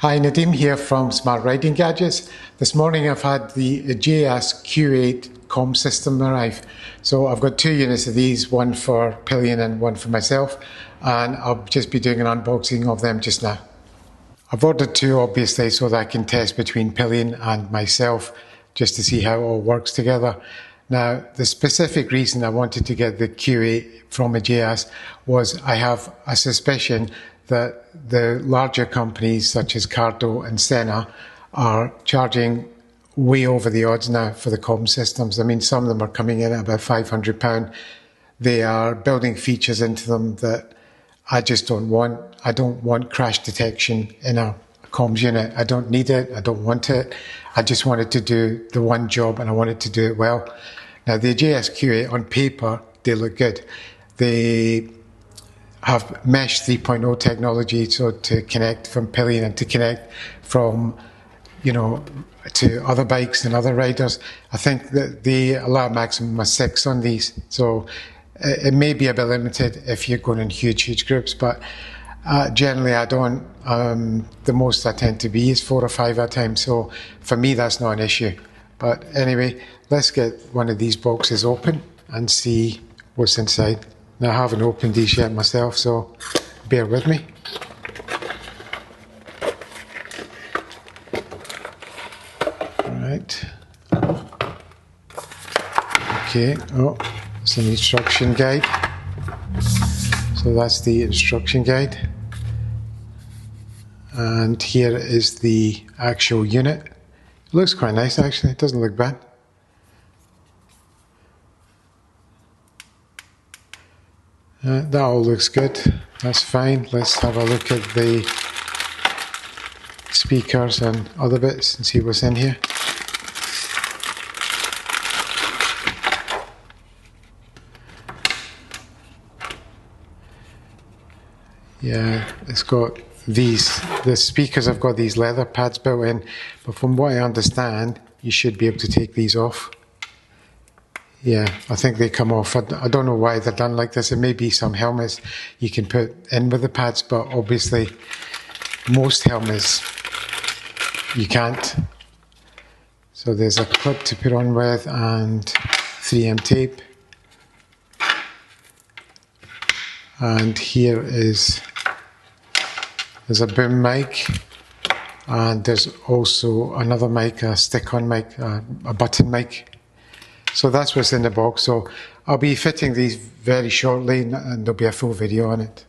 Hi, Nadeem here from Smart Riding Gadgets. This morning I've had the EJEAS Q8 comm system arrive. So I've got two units of these, one for Pillion and one for myself, and I'll just be doing an unboxing of them just now. I've ordered two obviously so that I can test between Pillion and myself just to see how it all works together. Now, the specific reason I wanted to get the Q8 from EJEAS was I have a suspicion that the larger companies such as Cardo and Senna are charging way over the odds now for the comm systems. I mean, some of them are coming in at about £500. They are building features into them that I just don't want. I don't want crash detection in a comms unit. I don't need it. I don't want it. I just wanted to do the one job and I wanted to do it well. Now, the EJEAS Q8 on paper, they look good. They have Mesh 3.0 technology, so to connect from Pillion and to connect from, to other bikes and other riders. I think that they allow a maximum of 6 on these, so it may be a bit limited if you're going in huge groups, but generally I don't. The most I tend to be is 4 or 5 at a time, so for me that's not an issue. But anyway, let's get one of these boxes open and see what's inside. Now, I haven't opened these yet myself, so bear with me. Right. Okay, it's an instruction guide. So that's the instruction guide. And here is the actual unit. It looks quite nice actually, it doesn't look bad. That all looks good, that's fine. Let's have a look at the speakers and other bits and see what's in here. Yeah, it's got the speakers have got these leather pads built in, but from what I understand, you should be able to take these off. Yeah, I think they come off. I don't know why they're done like this. It may be some helmets you can put in with the pads, but obviously most helmets you can't. So there's a clip to put on with and 3M tape. And here there's a boom mic, and there's also another mic, a stick-on mic, a button mic. So that's what's in the box. So I'll be fitting these very shortly and there'll be a full video on it.